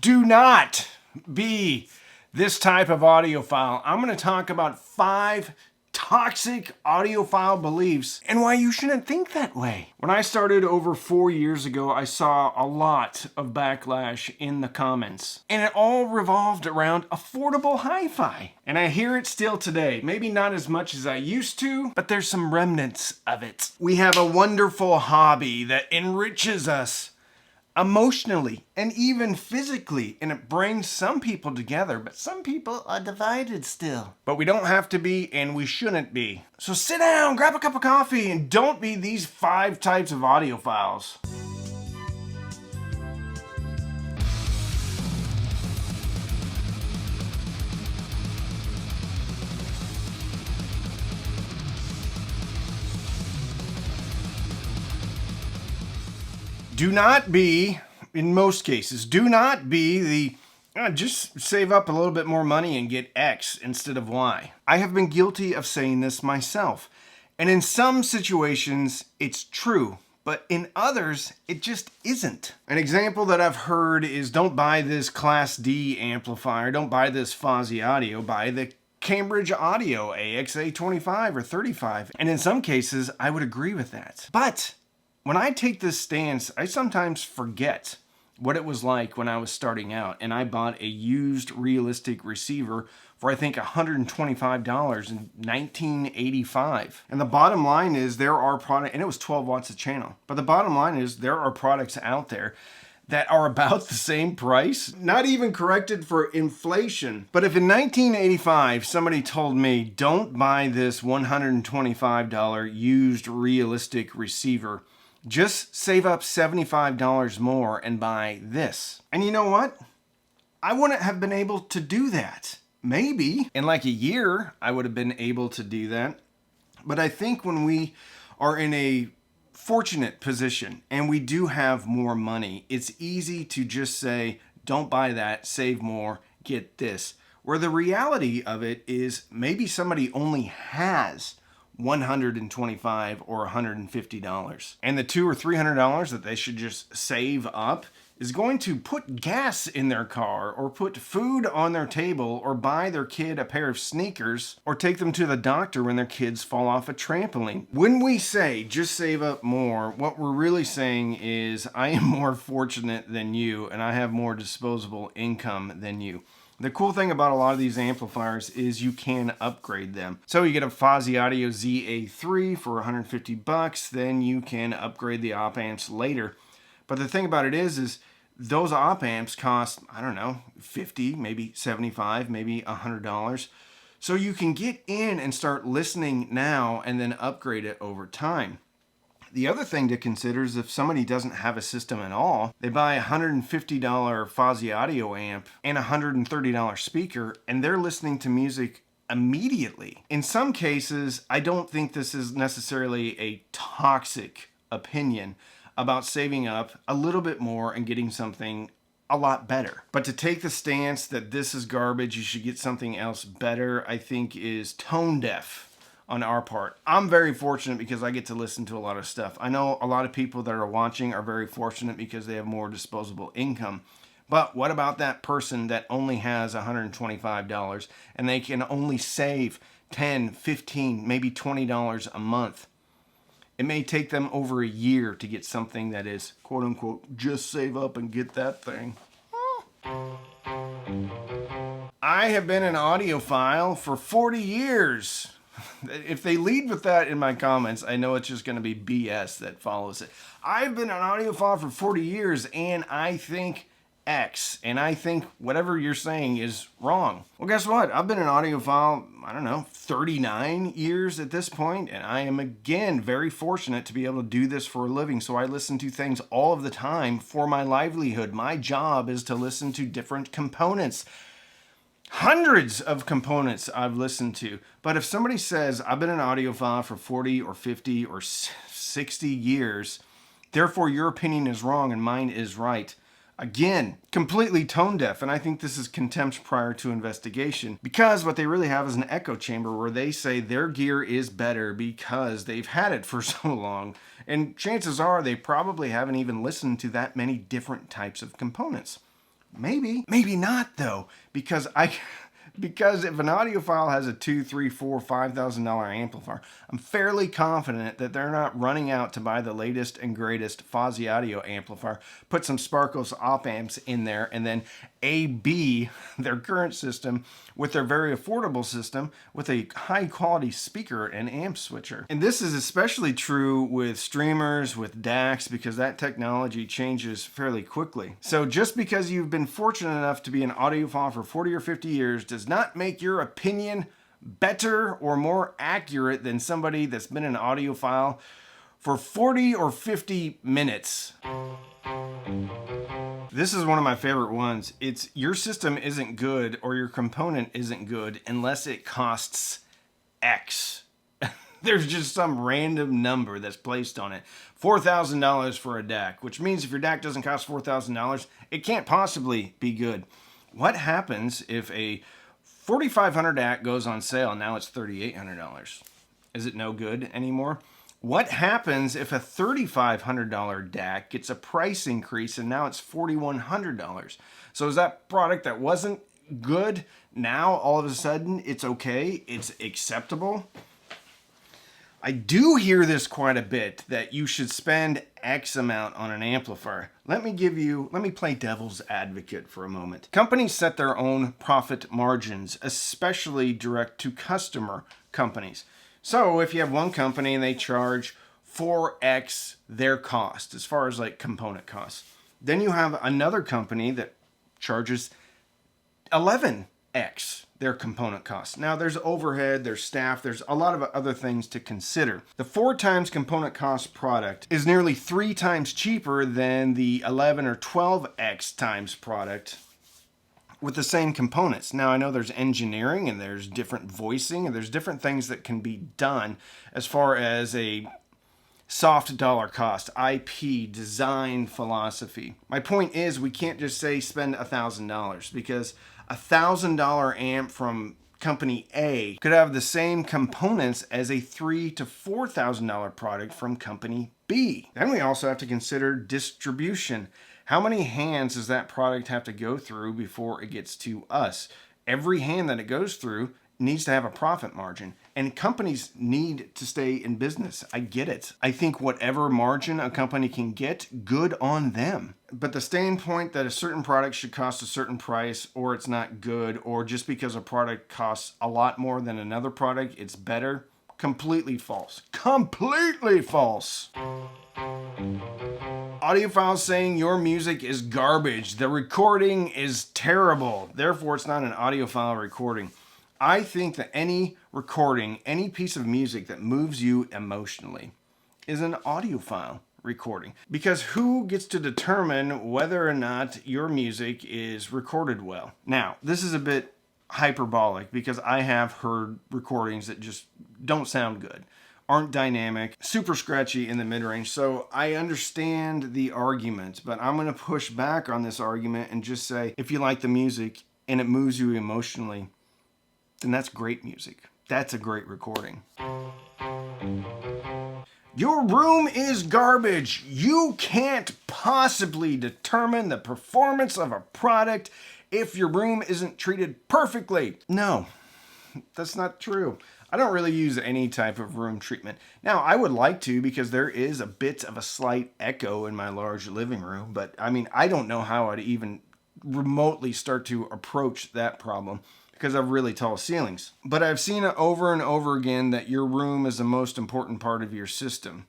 Do not be this type of audiophile. I'm going to talk about 5 toxic audiophile beliefs and why you shouldn't think that way. When I started over 4 years ago, I saw a lot of backlash in the comments, and it all revolved around affordable hi-fi. And I hear it still today. Maybe not as much as I used to, but there's some remnants of it. We have a wonderful hobby that enriches us emotionally and even physically, and it brings some people together, but some people are divided still. But we don't have to be, and we shouldn't be. So sit down, grab a cup of coffee, and don't be these 5 types of audiophiles. Do not be, in most cases, do not be the just save up a little bit more money and get X instead of Y. I have been guilty of saying this myself. And in some situations, it's true. But in others, it just isn't. An example that I've heard is don't buy this Class D amplifier, don't buy this Fozzy Audio, buy the Cambridge Audio AXA 25 or 35. And in some cases, I would agree with that. But when I take this stance, I sometimes forget what it was like when I was starting out and I bought a used realistic receiver for I think $125 in 1985. And the bottom line is there are products, and it was 12 watts a channel, but the bottom line is there are products out there that are about the same price, not even corrected for inflation. But if in 1985 somebody told me don't buy this $125 used realistic receiver, just save up $75 more and buy this. And you know what? I wouldn't have been able to do that. Maybe in like a year, I would have been able to do that. But I think when we are in a fortunate position and we do have more money, it's easy to just say, don't buy that, save more, get this. Where the reality of it is maybe somebody only has $125 or $150. And the $200 or $300 that they should just save up is going to put gas in their car or put food on their table or buy their kid a pair of sneakers or take them to the doctor when their kids fall off a trampoline. When we say just save up more, what we're really saying is I am more fortunate than you and I have more disposable income than you. The cool thing about a lot of these amplifiers is you can upgrade them. So you get a Fozzy Audio ZA3 for $150, then you can upgrade the op amps later. But the thing about it is those op amps cost, I don't know, $50, maybe $75, maybe $100. So you can get in and start listening now and then upgrade it over time. The other thing to consider is if somebody doesn't have a system at all, they buy a $150 Fozzy Audio amp and a $130 speaker, and they're listening to music immediately. In some cases, I don't think this is necessarily a toxic opinion about saving up a little bit more and getting something a lot better. But to take the stance that this is garbage, you should get something else better, I think is tone deaf on our part. I'm very fortunate because I get to listen to a lot of stuff. I know a lot of people that are watching are very fortunate because they have more disposable income. But what about that person that only has $125 and they can only save $10, $15, maybe $20 a month? It may take them over a year to get something that is, quote unquote, just save up and get that thing. I have been an audiophile for 40 years. If they lead with that in my comments, I know it's just going to be BS that follows it. I've been an audiophile for 40 years, and I think X, and I think whatever you're saying is wrong. Well, guess what? I've been an audiophile, I don't know, 39 years at this point, and I am, again, very fortunate to be able to do this for a living, so I listen to things all of the time for my livelihood. My job is to listen to different components. Hundreds of components I've listened to. But if somebody says, I've been an audiophile for 40 or 50 or 60 years, therefore your opinion is wrong and mine is right, again, completely tone deaf. And I think this is contempt prior to investigation, because what they really have is an echo chamber where they say their gear is better because they've had it for so long. And chances are they probably haven't even listened to that many different types of components. Maybe. Maybe not, though, because because if an audiophile has a $2, $3, $4, $5,000 amplifier, I'm fairly confident that they're not running out to buy the latest and greatest Fuzzy Audio amplifier, put some Sparkles op amps in there, and then A/B their current system with their very affordable system with a high quality speaker and amp switcher. And this is especially true with streamers, with DACs, because that technology changes fairly quickly. So just because you've been fortunate enough to be an audiophile for 40 or 50 years does not make your opinion better or more accurate than somebody that's been an audiophile for 40 or 50 minutes. This is one of my favorite ones. It's your system isn't good or your component isn't good unless it costs X. There's just some random number that's placed on it. $4,000 for a DAC, which means if your DAC doesn't cost $4,000, it can't possibly be good. What happens if a $4,500 DAC goes on sale and now it's $3,800? Is it no good anymore? What happens if a $3,500 DAC gets a price increase and now it's $4,100? So is that product that wasn't good now all of a sudden it's okay, it's acceptable? I do hear this quite a bit, that you should spend X amount on an amplifier. Let me play devil's advocate for a moment. Companies set their own profit margins, especially direct to customer companies. So if you have one company and they charge 4X their cost as far as like component costs, then you have another company that charges 11X their component costs. Now there's overhead, there's staff, there's a lot of other things to consider. The 4 times component cost product is nearly 3 times cheaper than the 11 or 12X times product with the same components. Now I know there's engineering and there's different voicing and there's different things that can be done as far as a soft dollar cost, IP, design philosophy. My point is we can't just say spend $1,000 because $1,000 amp from company A could have the same components as a $3,000 to $4,000 product from company B. Then we also have to consider distribution. How many hands does that product have to go through before it gets to us? Every hand that it goes through needs to have a profit margin, and companies need to stay in business. I get it. I think whatever margin a company can get, good on them. But the standpoint that a certain product should cost a certain price, or it's not good, or just because a product costs a lot more than another product, it's better, completely false. Completely false. Audiophiles saying your music is garbage. The recording is terrible. Therefore, it's not an audiophile recording. I think that any recording, any piece of music that moves you emotionally is an audiophile recording. Because who gets to determine whether or not your music is recorded well? Now, this is a bit hyperbolic because I have heard recordings that just don't sound good, aren't dynamic, super scratchy in the mid-range. So I understand the argument, but I'm going to push back on this argument and just say, if you like the music and it moves you emotionally, then that's great music. That's a great recording. Your room is garbage. You can't possibly determine the performance of a product if your room isn't treated perfectly. No, that's not true. I don't really use any type of room treatment. Now, I would like to because there is a bit of a slight echo in my large living room, but I mean, I don't know how I'd even remotely start to approach that problem because I have really tall ceilings. But I've seen it over and over again that your room is the most important part of your system.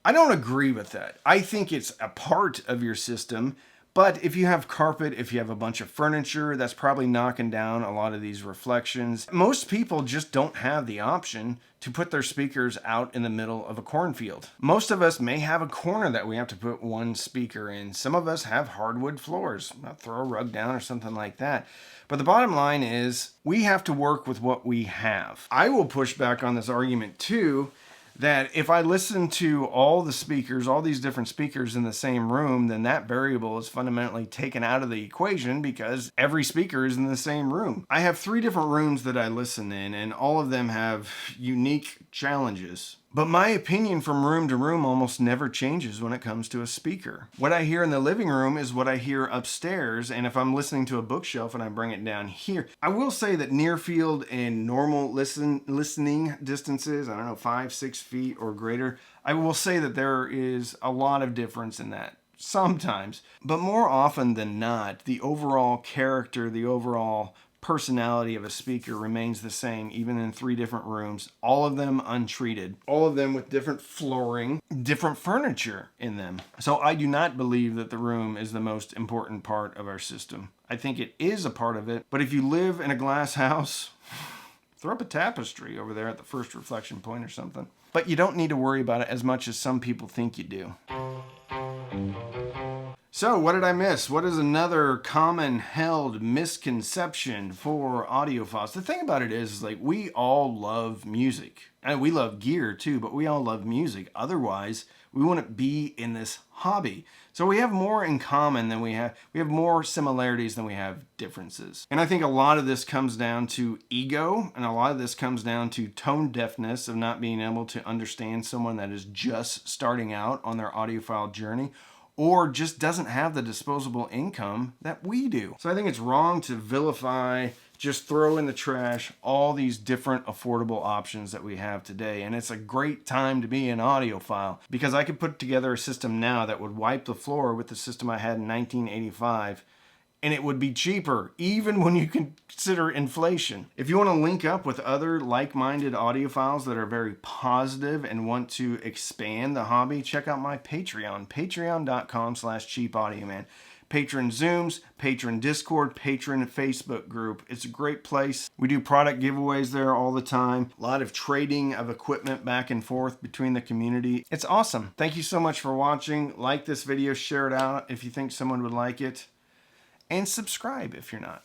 I don't agree with that. I think it's a part of your system, but if you have carpet, if you have a bunch of furniture, that's probably knocking down a lot of these reflections. Most people just don't have the option to put their speakers out in the middle of a cornfield. Most of us may have a corner that we have to put one speaker in. Some of us have hardwood floors. I'll throw a rug down or something like that. But the bottom line is we have to work with what we have. I will push back on this argument too, that if I listen to all the speakers, all these different speakers in the same room, then that variable is fundamentally taken out of the equation because every speaker is in the same room. I have 3 different rooms that I listen in, and all of them have unique challenges. But my opinion from room to room almost never changes when it comes to a speaker. What I hear in the living room is what I hear upstairs, and if I'm listening to a bookshelf and I bring it down here, I will say that near field and normal listening distances, I don't know, 5-6 feet or greater, I will say that there is a lot of difference in that. Sometimes, but more often than not, the overall character, the overall personality of a speaker remains the same, even in 3 different rooms, all of them untreated, all of them with different flooring, different furniture in them. So I do not believe that the room is the most important part of our system. I think it is a part of it, but if you live in a glass house, throw up a tapestry over there at the first reflection point or something. But you don't need to worry about it as much as some people think you do. So, what did I miss? What is another common held misconception for audiophiles? The thing about it is like, we all love music. And we love gear too, but we all love music. Otherwise, we wouldn't be in this hobby. So we have more in common than we have more similarities than we have differences. And I think a lot of this comes down to ego, and a lot of this comes down to tone deafness, of not being able to understand someone that is just starting out on their audiophile journey, or just doesn't have the disposable income that we do. So I think it's wrong to vilify, just throw in the trash all these different affordable options that we have today. And it's a great time to be an audiophile, because I could put together a system now that would wipe the floor with the system I had in 1985, and it would be cheaper, even when you consider inflation. If you want to link up with other like-minded audiophiles that are very positive and want to expand the hobby, check out my Patreon, patreon.com/cheapaudioman. Patron Zooms, Patron Discord, Patron Facebook group. It's a great place. We do product giveaways there all the time. A lot of trading of equipment back and forth between the community. It's awesome. Thank you so much for watching. Like this video, share it out if you think someone would like it, and subscribe if you're not.